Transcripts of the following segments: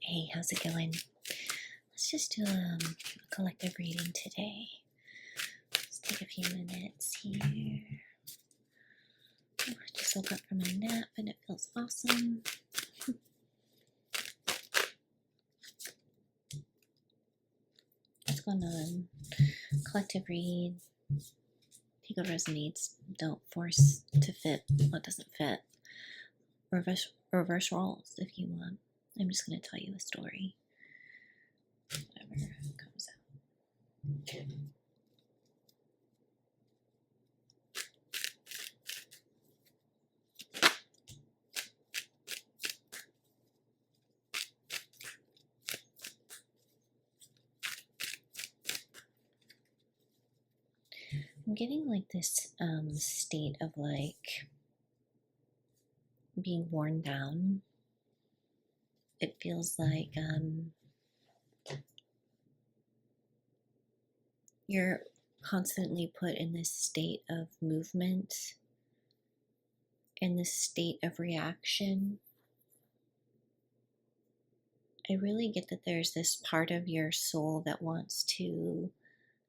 Hey, how's it going? Let's just do a collective reading today. Let's take a few minutes here. I just woke up from a nap and it feels awesome. What's going on? Collective read. Take what resonates. Don't force to fit what doesn't fit. Reverse roles if you want. I'm just going to tell you a story. Whatever comes out. I'm getting like this state of like being worn down. It feels like you're constantly put in this state of movement, in this state of reaction. I really get that there's this part of your soul that wants to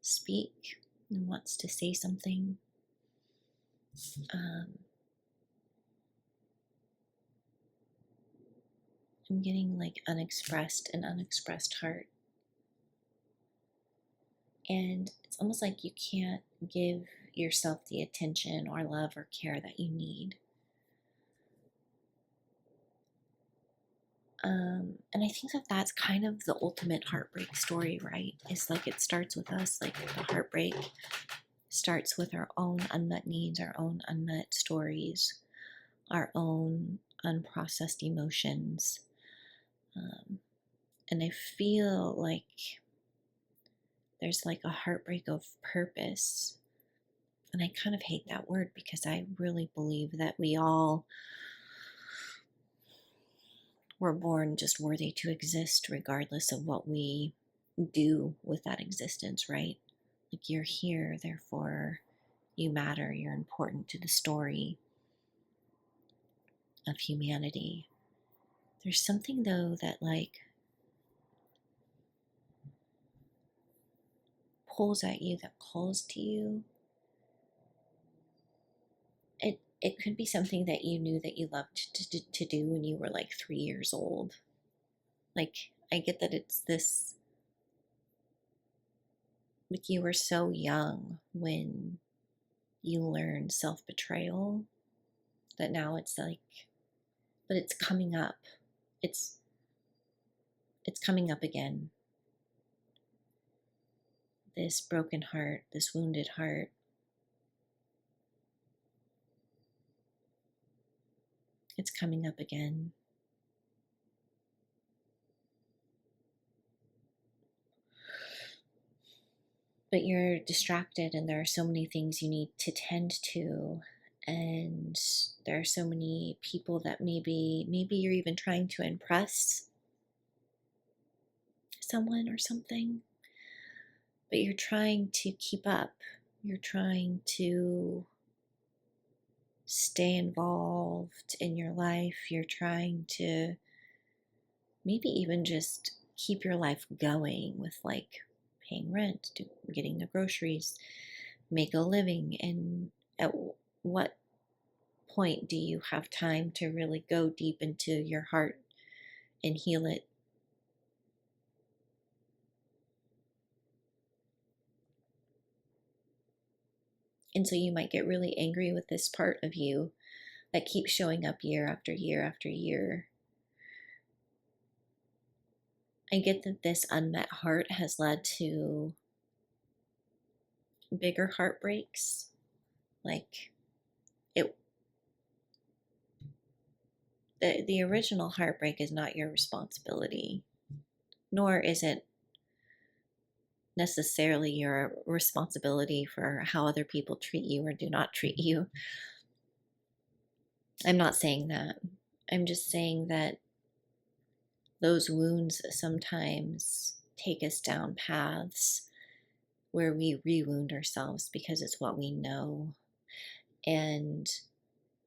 speak and wants to say something. I'm getting like unexpressed heart. And it's almost like you can't give yourself the attention or love or care that you need. And I think that that's kind of the ultimate heartbreak story, right? It's like it starts with us, like the heartbreak starts with our own unmet needs, our own unmet stories, our own unprocessed emotions. And I feel like there's like a heartbreak of purpose. And I kind of hate that word because I really believe that we all were born just worthy to exist regardless of what we do with that existence, right? Like you're here, therefore you matter, you're important to the story of humanity. There's something though that like pulls at you, that calls to you. It could be something that you knew that you loved to do when you were like 3 years old. Like, I get that it's this, like you were so young when you learned self-betrayal that now it's like, but it's coming up. It's coming up again. This broken heart, this wounded heart. It's coming up again. But you're distracted and there are so many things you need to tend to. And there are so many people that maybe you're even trying to impress someone or something. But you're trying to keep up. You're trying to stay involved in your life. You're trying to maybe even just keep your life going with like paying rent, getting the groceries, make a living. And at what point do you have time to really go deep into your heart and heal it? And so you might get really angry with this part of you that keeps showing up year after year after year. I get that this unmet heart has led to bigger heartbreaks. Like the original heartbreak is not your responsibility, nor is it necessarily your responsibility for how other people treat you or do not treat you. I'm not saying that. I'm just saying that those wounds sometimes take us down paths where we re-wound ourselves because it's what we know. And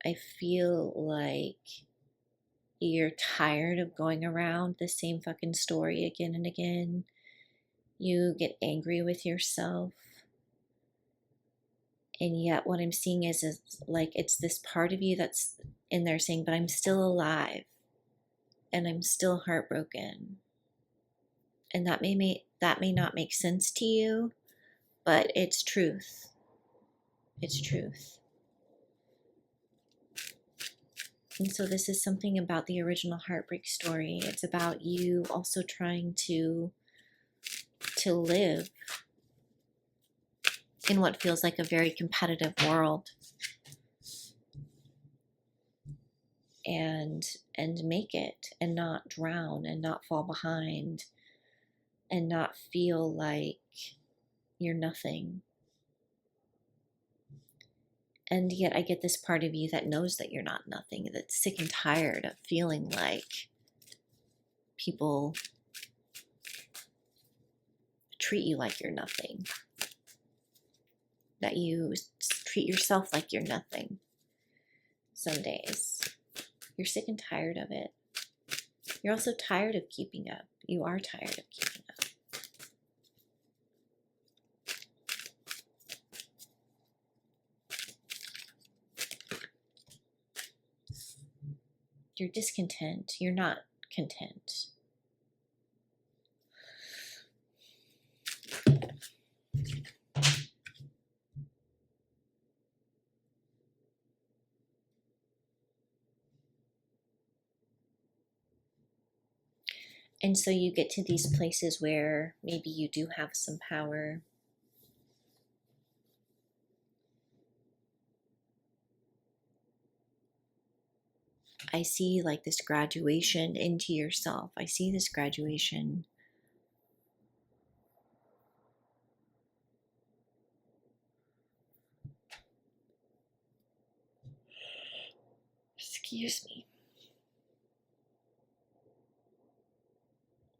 I feel like You're tired of going around the same fucking story again and again. You get angry with yourself. And yet what I'm seeing is like it's this part of you that's in there saying, but I'm still alive and I'm still heartbroken. And that may not make sense to you, but it's truth. It's truth. And so this is something about the original heartbreak story. It's about you also trying to live in what feels like a very competitive world and make it and not drown and not fall behind and not feel like you're nothing. And yet I get this part of you that knows that you're not nothing, that's sick and tired of feeling like people treat you like you're nothing, that you treat yourself like you're nothing some days. You're sick and tired of it. You're also tired of keeping up. You are tired of keeping up. You're discontent. You're not content. And so you get to these places where maybe you do have some power. I see like this graduation into yourself. I see this graduation. Excuse me.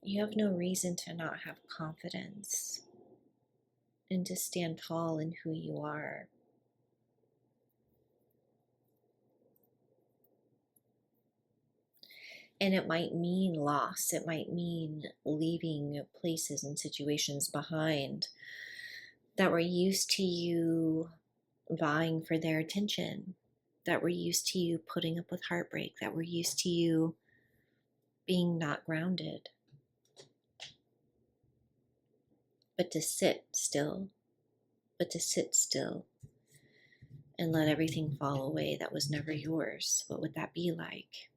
You have no reason to not have confidence and to stand tall in who you are. And it might mean loss. It might mean leaving places and situations behind that were used to you vying for their attention, that were used to you putting up with heartbreak, that were used to you being not grounded. But to sit still and let everything fall away that was never yours, what would that be like?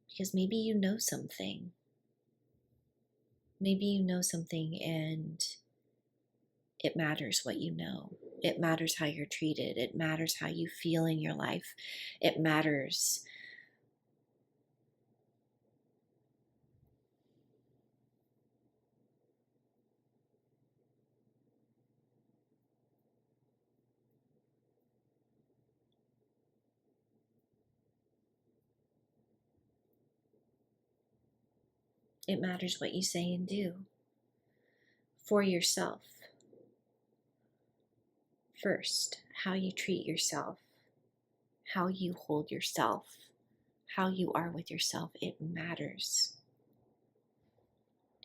Because maybe you know something. Maybe you know something and it matters what you know. It matters how you're treated. It matters how you feel in your life. It matters. It matters what you say and do for yourself. First, how you treat yourself, how you hold yourself, how you are with yourself, it matters.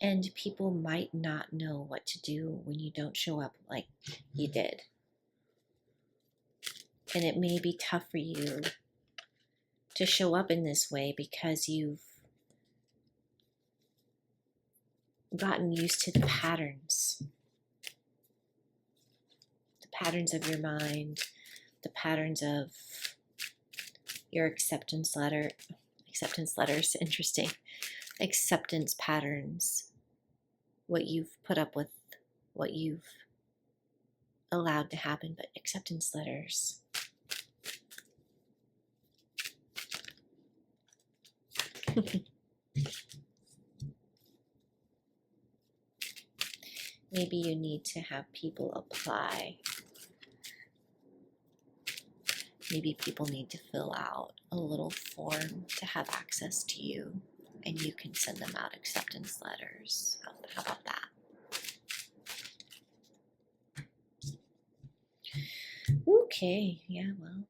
And people might not know what to do when you don't show up like you did. And it may be tough for you to show up in this way because you've gotten used to the patterns of your mind, the patterns of your acceptance letters, interesting, acceptance patterns, what you've put up with, what you've allowed to happen, but acceptance letters. Maybe you need to have people apply. Maybe people need to fill out a little form to have access to you, and you can send them out acceptance letters. How about that? Okay, yeah, well.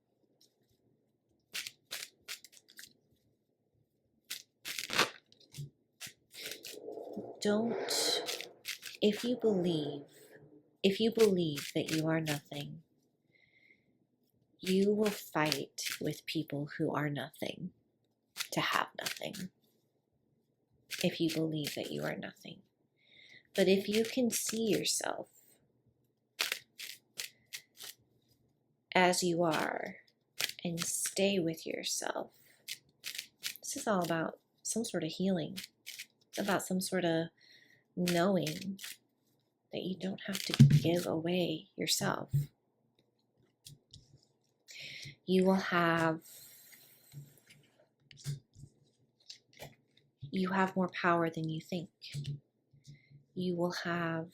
Don't, if you believe that you are nothing, you will fight with people who are nothing to have nothing. If you believe that you are nothing. But if you can see yourself as you are and stay with yourself, this is all about some sort of healing. It's about some sort of knowing that you don't have to give away yourself. You will have more power than you think. You will have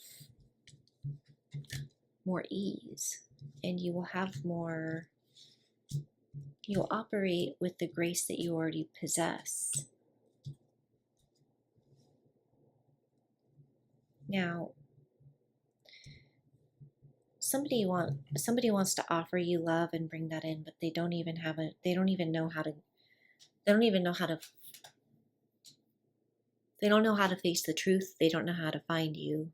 more ease, and you'll operate with the grace that you already possess. Now, somebody wants to offer you love and bring that in, but they don't even know how to face the truth. They don't know how to find you.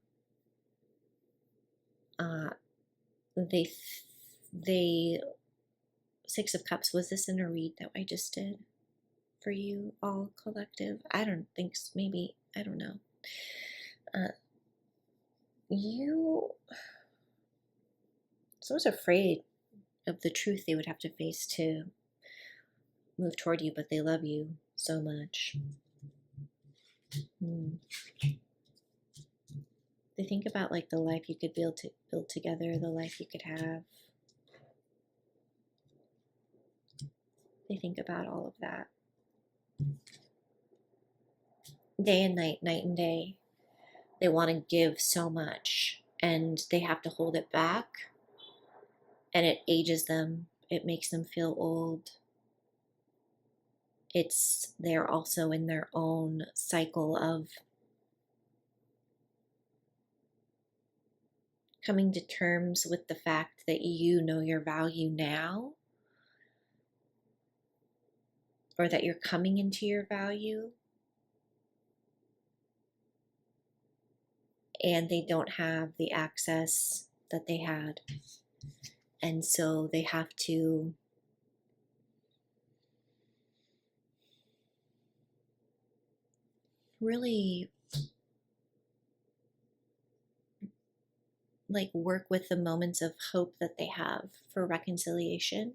They Six of Cups, was this in a read that I just did for you all collective? I don't think so. Maybe, I don't know. Someone's afraid of the truth they would have to face to move toward you, but they love you so much. They think about like the life you could build together, the life you could have. They think about all of that. Day and night, night and day. They want to give so much and they have to hold it back, and it ages them. It makes them feel old. They're also in their own cycle of coming to terms with the fact that you know your value now, or that you're coming into your value, and they don't have the access that they had. And so they have to really like work with the moments of hope that they have for reconciliation.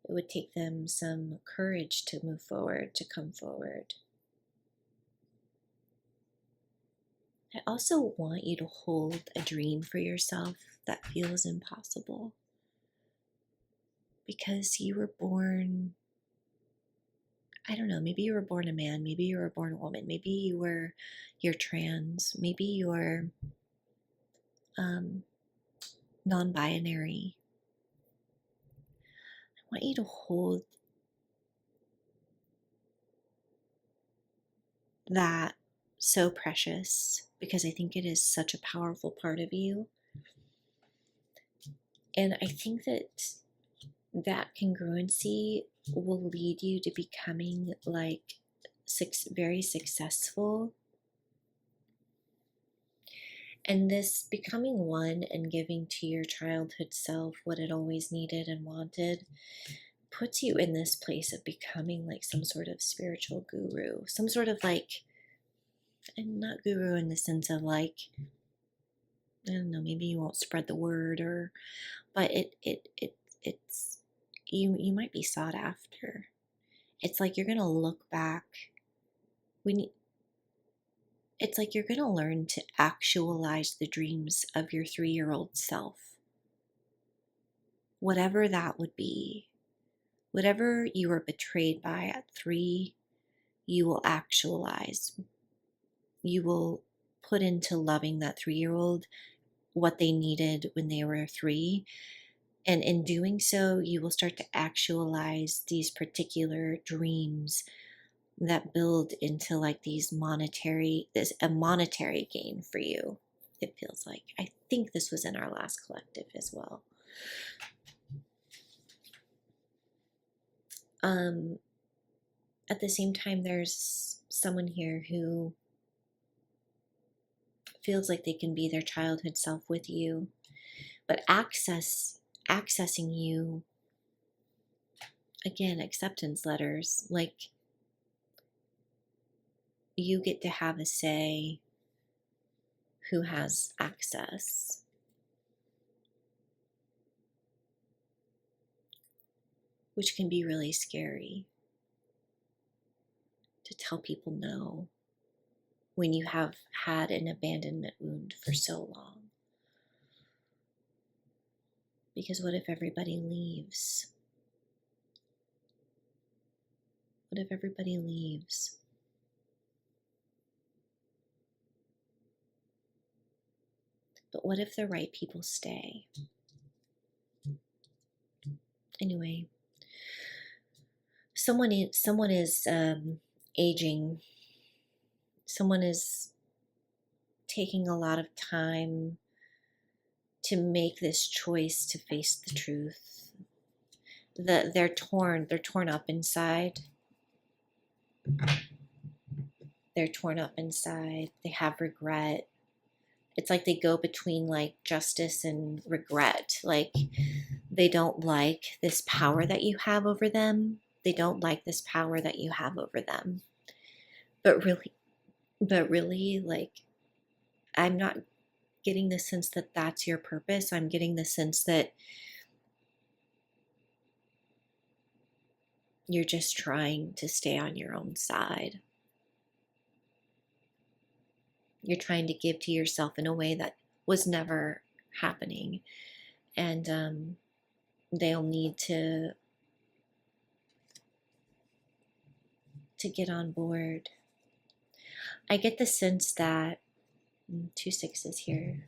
It would take them some courage to move forward, to come forward. I also want you to hold a dream for yourself that feels impossible, because you were born, I don't know, maybe you were born a man, maybe you were born a woman, maybe you're trans, maybe you're non-binary. I want you to hold that so precious, because I think it is such a powerful part of you. And I think that congruency will lead you to becoming like very successful. And this becoming one and giving to your childhood self what it always needed and wanted puts you in this place of becoming like some sort of spiritual guru, some sort of like, and not guru in the sense of like, I don't know, maybe you won't spread the word, but it's you might be sought after. It's like you're gonna look back it's like you're gonna learn to actualize the dreams of your 3-year-old self. Whatever that would be, whatever you were betrayed by at 3, you will actualize. You will put into loving that 3-year-old what they needed when they were 3. And in doing so, you will start to actualize these particular dreams that build into like a monetary gain for you, it feels like. I think this was in our last collective as well. Um, at the same time, there's someone here who feels like they can be their childhood self with you, but accessing you, again, acceptance letters, like you get to have a say who has access. Which can be really scary to tell people no when you have had an abandonment wound for so long. Because what if everybody leaves? What if everybody leaves? But what if the right people stay? Anyway, someone is aging. Someone is taking a lot of time to make this choice to face the truth. They're torn up inside. They're torn up inside. They have regret. It's like they go between like justice and regret. Like they don't like this power that you have over them. They don't like this power that you have over them. But really, like, I'm not getting the sense that that's your purpose. I'm getting the sense that you're just trying to stay on your own side. You're trying to give to yourself in a way that was never happening. And they'll need to get on board. I get the sense that 2 6s here.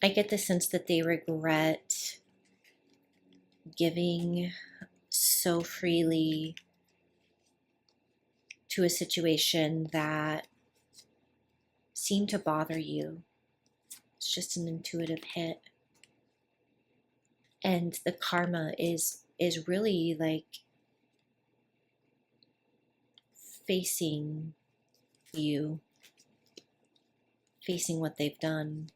I get the sense that they regret giving so freely to a situation that seemed to bother you. It's just an intuitive hit. And the karma is really like facing you, facing what they've done.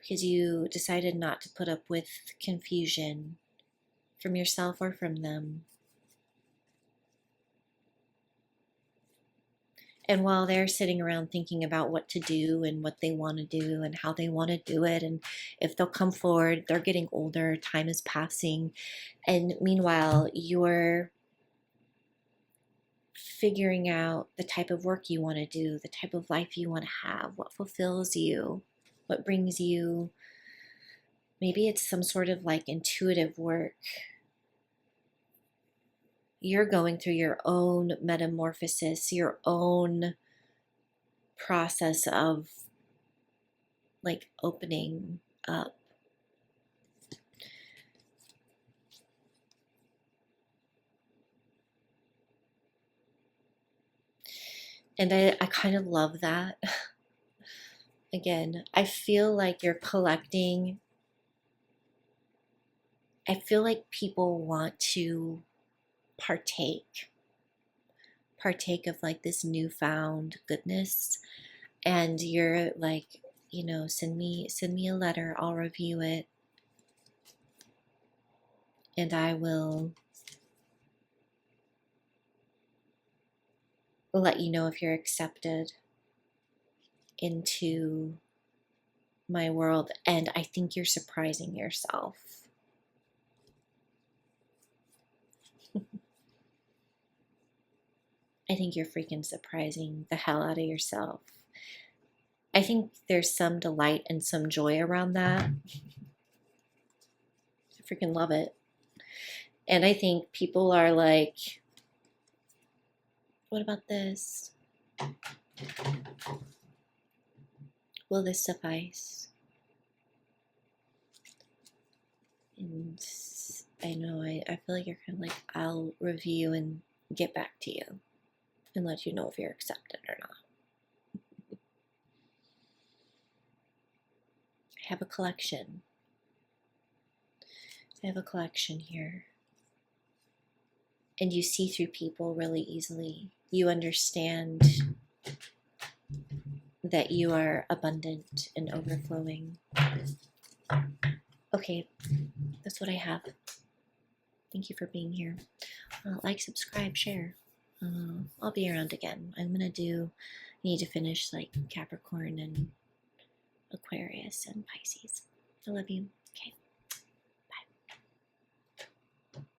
Because you decided not to put up with confusion from yourself or from them. And while they're sitting around thinking about what to do and what they want to do and how they want to do it and if they'll come forward, they're getting older, time is passing. And meanwhile, you're figuring out the type of work you want to do, the type of life you want to have, what fulfills you, what brings you. Maybe it's some sort of like intuitive work. You're going through your own metamorphosis, your own process of like opening up. And I kind of love that. Again, I feel like you're collecting. I feel like people want to partake of like this newfound goodness, and you're like, send me a letter, I'll review it, and I will let you know if you're accepted into my world. And I think you're surprising yourself. I think you're freaking surprising the hell out of yourself. I think there's some delight and some joy around that. I freaking love it. And I think people are like, what about this? Will this suffice? And I know, I feel like you're kind of like, I'll review and get back to you and let you know if you're accepted or not. I have a collection. I have a collection here. And you see through people really easily. You understand that you are abundant and overflowing. Okay, that's what I have. Thank you for being here. Like, subscribe, share. I'll be around again. Need to finish like Capricorn and Aquarius and Pisces. I love you.